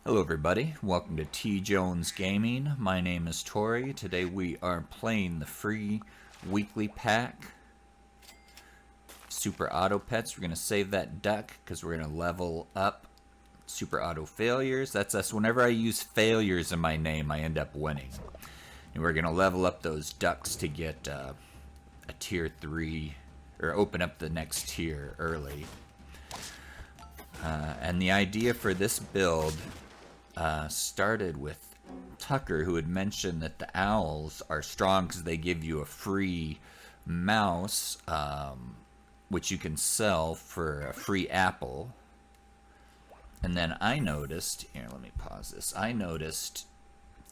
Hello everybody, welcome to TJonesGaming. My name is Tori. Today we are playing the free weekly pack, Super Auto Pets. We're going to save that duck because we're going to level up Super Auto Failures. That's us. Whenever I use failures in my name, I end up winning. And we're going to level up those ducks to get a tier 3, or open up the next tier early. And the idea for this build started with Tucker, who had mentioned that the owls are strong because they give you a free mouse, which you can sell for a free apple. And then I noticed, here, let me pause this. I noticed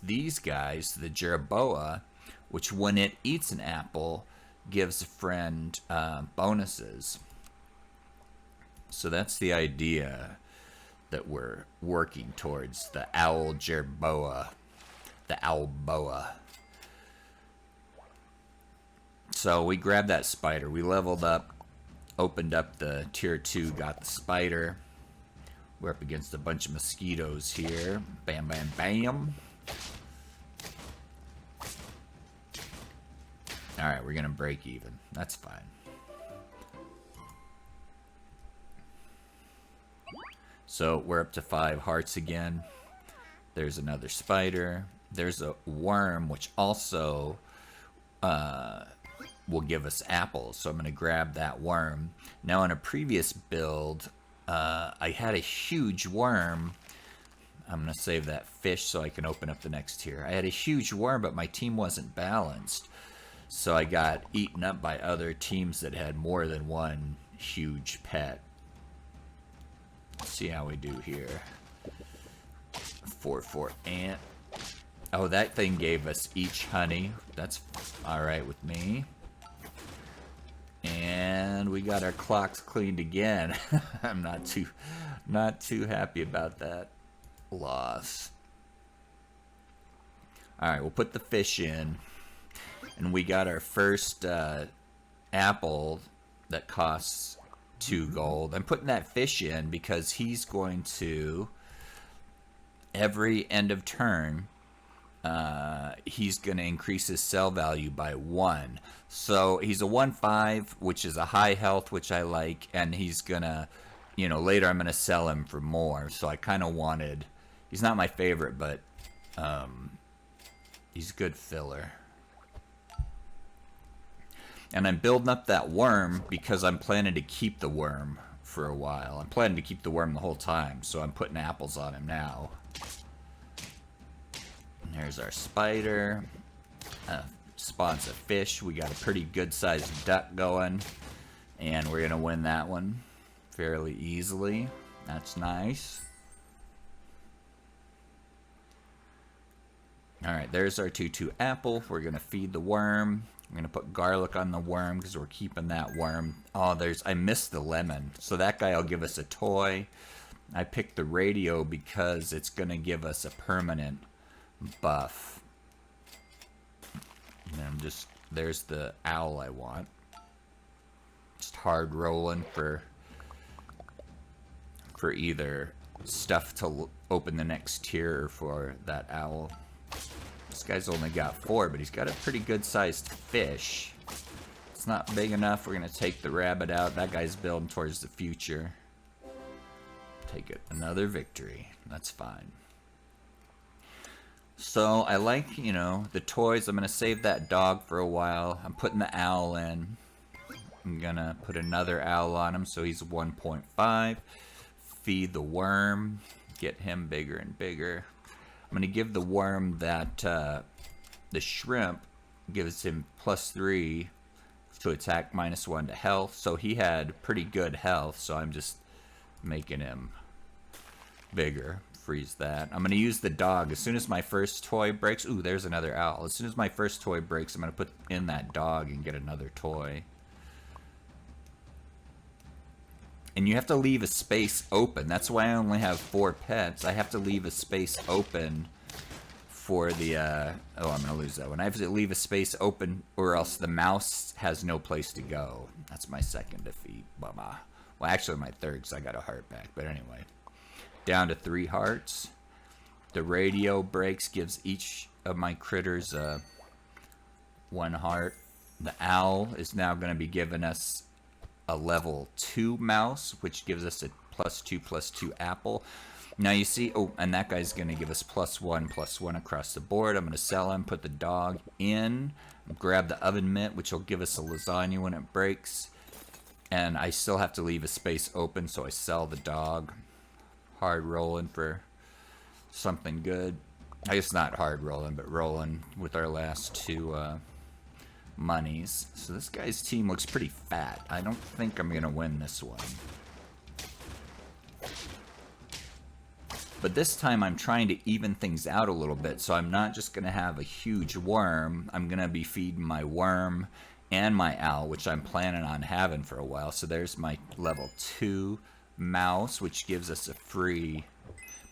these guys, the Jerboa, which when it eats an apple, gives a friend bonuses. So that's the idea that we're working towards, the owl Jerboa, the owl boa. So we grabbed that spider, we leveled up, opened up the tier 2, got the spider. We're up against a bunch of mosquitoes here. Bam, bam, bam. Alright, we're gonna break even. That's fine. So we're up to 5 hearts again. There's another spider. There's a worm, which also will give us apples. So I'm going to grab that worm. Now in a previous build, I had a huge worm. I'm going to save that fish so I can open up the next tier. I had a huge worm, but my team wasn't balanced. So I got eaten up by other teams that had more than one huge pet. Let's see how we do here. 4-4 ant. Oh, that thing gave us each honey. That's alright with me. And we got our clocks cleaned again. I'm not too happy about that loss. Alright, we'll put the fish in. And we got our first apple that costs 2 gold. I'm putting that fish in because he's going to, every end of turn, he's going to increase his sell value by 1. So he's a 1-5, which is a high health, which I like, and he's going to, you know, later I'm going to sell him for more. So I kind of wanted, he's not my favorite, but he's good filler. And I'm building up that worm because I'm planning to keep the worm for a while. I'm planning to keep the worm the whole time, so I'm putting apples on him now. And there's our spider. Spawns a fish. We got a pretty good sized duck going. And we're going to win that one fairly easily. That's nice. Alright, there's our 2-2 apple. We're going to feed the worm. I'm going to put garlic on the worm because we're keeping that worm. Oh, I missed the lemon. So that guy will give us a toy. I picked the radio because it's going to give us a permanent buff. And there's the owl I want. Just hard rolling for either stuff to open the next tier or for that owl. This guy's only got 4, but he's got a pretty good sized fish. It's not big enough. We're going to take the rabbit out. That guy's building towards the future. Take it. Another victory. That's fine. So I like, you know, the toys. I'm going to save that dog for a while. I'm putting the owl in. I'm going to put another owl on him so he's 1.5. Feed the worm. Get him bigger and bigger. I'm going to give the worm that, the shrimp gives him +3 to attack, -1 to health. So he had pretty good health, so I'm just making him bigger. Freeze that. I'm going to use the dog. As soon as my first toy breaks, ooh, there's another owl. As soon as my first toy breaks, I'm going to put in that dog and get another toy. And you have to leave a space open. That's why I only have 4 pets. I have to leave a space open for the, oh, I'm going to lose that one. I have to leave a space open or else the mouse has no place to go. That's my second defeat. Well, actually my third because I got a heart back. But anyway, down to 3 hearts. The radio breaks, gives each of my critters 1 heart. The owl is now going to be giving us a level 2 mouse, which gives us a +2/+2 apple. Now you see, oh, and that guy's going to give us +1/+1 across the board. I'm going to sell him, put the dog in, grab the oven mitt, which will give us a lasagna when it breaks. And I still have to leave a space open, so I sell the dog. Hard rolling for something good. I guess not hard rolling, but rolling with our last 2 monies. So this guy's team looks pretty fat. I don't think I'm going to win this one. But this time I'm trying to even things out a little bit, so I'm not just going to have a huge worm. I'm going to be feeding my worm and my owl, which I'm planning on having for a while. So there's my level 2 mouse, which gives us a free...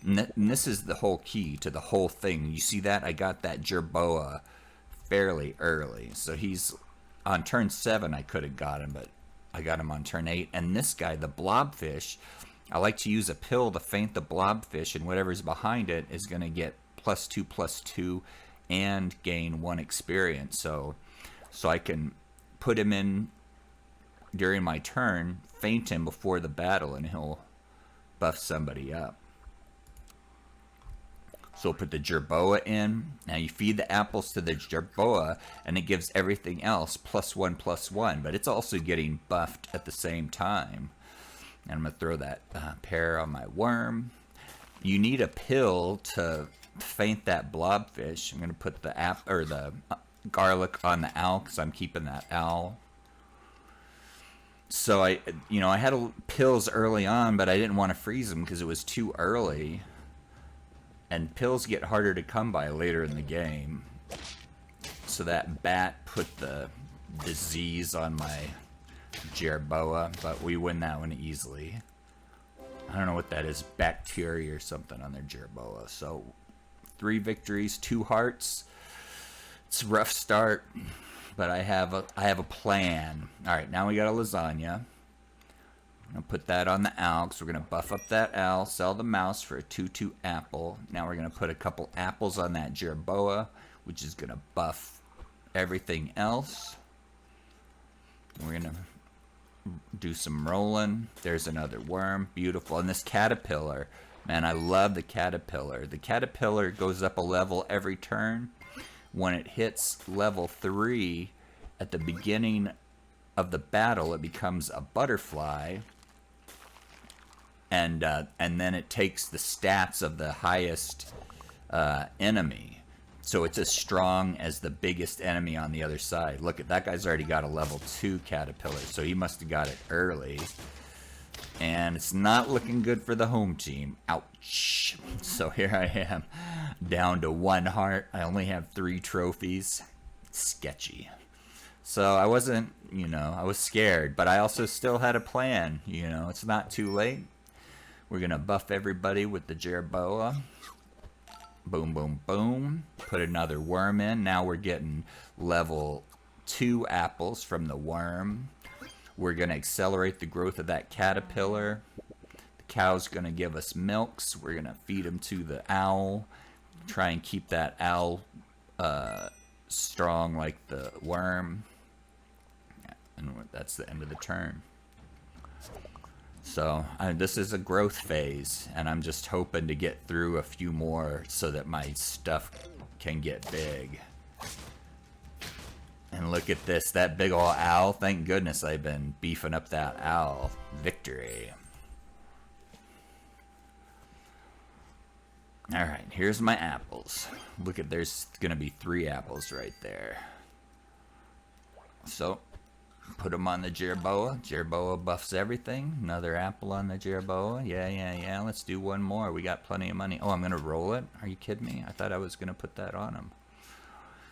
And this is the whole key to the whole thing. You see that? I got that Jerboa fairly early. So he's... On turn 7 I could have got him, but I got him on turn 8. And this guy, the blobfish... I like to use a pill to faint the blobfish, and whatever's behind it is going to get +2/+2 and gain 1 experience. So I can put him in during my turn, faint him before the battle, and he'll buff somebody up. So we'll put the Jerboa in. Now you feed the apples to the Jerboa, and it gives everything else +1/+1, but it's also getting buffed at the same time. And I'm going to throw that pear on my worm. You need a pill to faint that blobfish. I'm going to put the garlic on the owl because I'm keeping that owl. So I had pills early on, but I didn't want to freeze them because it was too early. And pills get harder to come by later in the game. So that bat put the disease on my Jerboa, but we win that one easily. I don't know what that is, bacteria or something on their Jerboa. So 3 victories, 2 hearts. It's a rough start, but I have a plan. All right, now we got a lasagna. I'm gonna put that on the owl because we're gonna buff up that owl, sell the mouse for a 2/2 apple. Now we're gonna put a couple apples on that Jerboa, which is gonna buff everything else. We're gonna do some rolling. There's another worm. Beautiful. And this caterpillar, man, I love the caterpillar. The caterpillar goes up a level every turn. When it hits level 3 at the beginning of the battle, it becomes a butterfly, and then it takes the stats of the highest enemy. So it's as strong as the biggest enemy on the other side. Look at that guy's already got a level 2 caterpillar, so he must have got it early. And it's not looking good for the home team. Ouch. So here I am, down to 1 heart. I only have 3 trophies. Sketchy. So I wasn't, I was scared, but I also still had a plan. It's not too late. We're going to buff everybody with the Jerboa. Boom, boom, boom. Put another worm in. Now we're getting level 2 apples from the worm. We're going to accelerate the growth of that caterpillar. The cow's going to give us milks. We're going to feed them to the owl. Try and keep that owl strong like the worm. And that's the end of the turn. So this is a growth phase, and I'm just hoping to get through a few more so that my stuff can get big. And look at this, that big ol' owl. Thank goodness I've been beefing up that owl. Victory. Alright, here's my apples. Look at, there's gonna be 3 apples right there. So, put them on the Jerboa. Jerboa buffs everything. Another apple on the Jerboa. Yeah. Let's do one more. We got plenty of money. Oh, I'm going to roll it? Are you kidding me? I thought I was going to put that on him.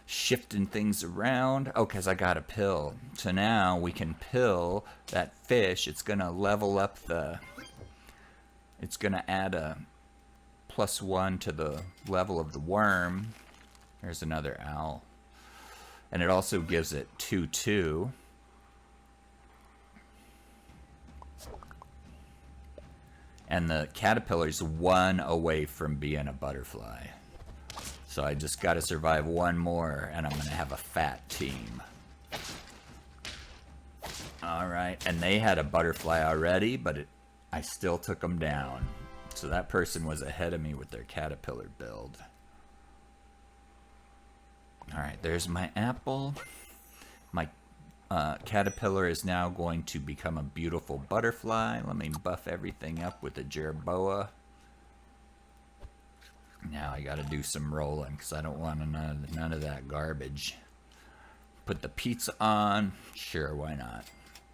Shifting things around. Oh, because I got a pill. So now we can pill that fish. It's going to level up the... It's going to add a +1 to the level of the worm. There's another owl. And it also gives it And the caterpillar's 1 away from being a butterfly. So I just got to survive 1 more, and I'm going to have a fat team. Alright, and they had a butterfly already, but I still took them down. So that person was ahead of me with their caterpillar build. Alright, there's my apple. My caterpillar is now going to become a beautiful butterfly. Let me buff everything up with the Jerboa. Now I gotta do some rolling because I don't want none of that garbage. Put the pizza on. Sure, why not?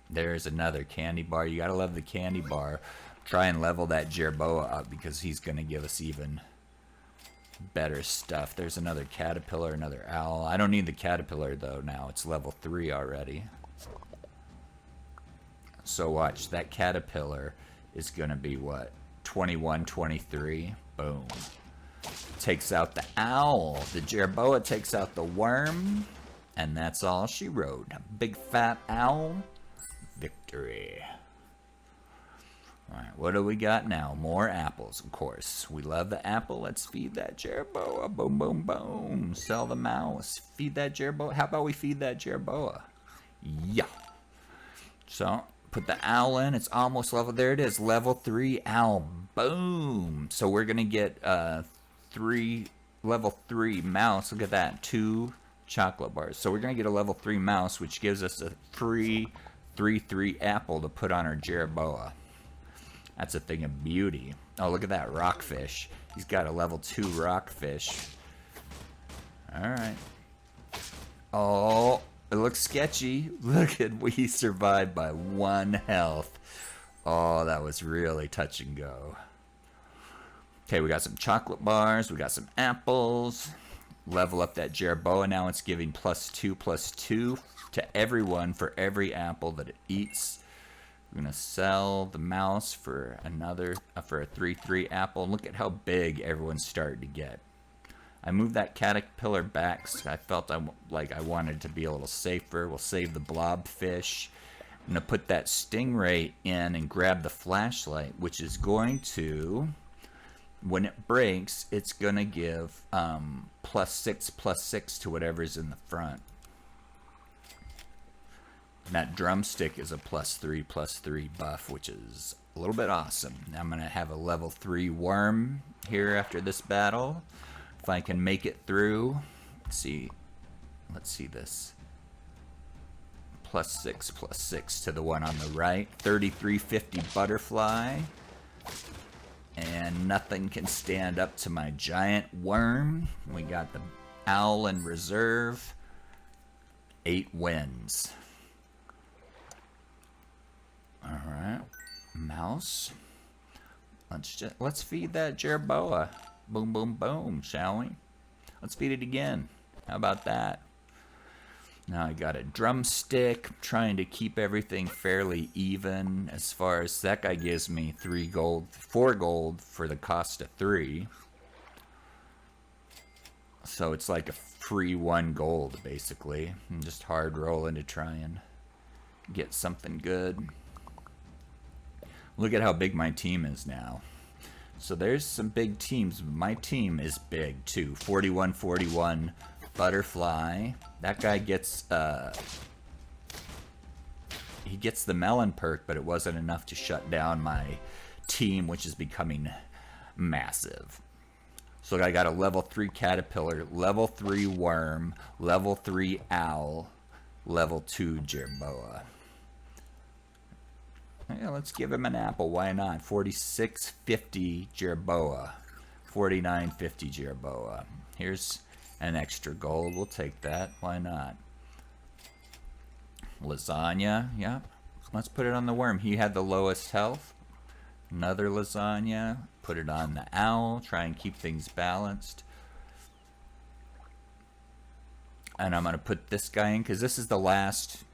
There's another candy bar. You gotta love the candy bar. Try and level that Jerboa up because he's gonna give us even better stuff. There's another caterpillar, another owl. I don't need the caterpillar though now. It's level 3 already. So watch, that caterpillar is gonna be what? 21, 23. Boom. Takes out the owl. The Jerboa takes out the worm. And that's all she wrote. Big fat owl. Victory. Alright, what do we got now? More apples, of course. We love the apple. Let's feed that Jerboa. Boom, boom, boom. Sell the mouse. Feed that Jerboa. How about we feed that Jerboa? Yeah. So, put the owl in. It's almost level. There it is. Level 3 owl. Boom. So we're going to get level 3 mouse. Look at that. 2 chocolate bars. So we're going to get a level 3 mouse, which gives us a free 3/3 apple to put on our Jerboa. That's a thing of beauty. Oh, look at that rockfish. He's got a level 2 rockfish. Alright. Oh, it looks sketchy. Look at, we survived by 1 health. Oh, that was really touch and go. Okay, we got some chocolate bars. We got some apples. Level up that Jerboa. Now it's giving +2/+2 to everyone for every apple that it eats. We're gonna sell the mouse for another for a 3/3 apple. And look at how big everyone's starting to get. I moved that caterpillar back so I felt like I wanted to be a little safer. We'll save the blobfish. I'm gonna put that stingray in and grab the flashlight, which is going to, when it breaks, it's gonna give +6/+6 to whatever's in the front. And that drumstick is a +3/+3 buff, which is a little bit awesome. Now I'm going to have a level 3 worm here after this battle. If I can make it through. Let's see this. +6/+6 to the one on the right. 3350 butterfly. And nothing can stand up to my giant worm. We got the owl in reserve. 8 wins. Alright, mouse. Let's feed that Jerboa. Boom, boom, boom, shall we? Let's feed it again. How about that? Now I got a drumstick. I'm trying to keep everything fairly even. As far as that guy gives me 4 gold for the cost of 3. So it's like a free 1 gold, basically. I'm just hard rolling to try and get something good. Look at how big my team is now. So there's some big teams. My team is big too. 41-41 butterfly. That guy gets he gets the melon perk, but it wasn't enough to shut down my team, which is becoming massive. So I got a level 3 caterpillar, level 3 worm, level 3 owl, level 2 Jerboa. Yeah, let's give him an apple. Why not? 4650 Jerboa. 4950 Jerboa. Here's an extra gold. We'll take that. Why not? Lasagna. Yeah. Let's put it on the worm. He had the lowest health. Another lasagna. Put it on the owl. Try and keep things balanced. And I'm going to put this guy in because this is the last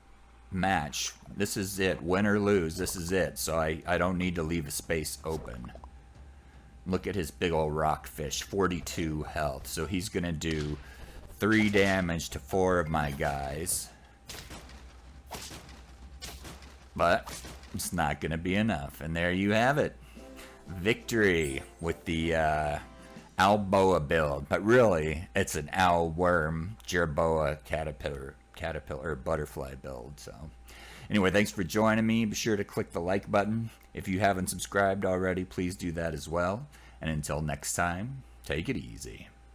match. This is it. Win or lose, this is it. So I don't need to leave a space open. Look at his big old rockfish. 42 health. So he's going to do 3 damage to 4 of my guys. But it's not going to be enough. And there you have it. victory with the owl boa build, but really it's an owl worm Jerboa caterpillar butterfly build. So anyway, thanks for joining me. Be sure to click the like button. If you haven't subscribed already, please do that as well. And until next time, take it easy.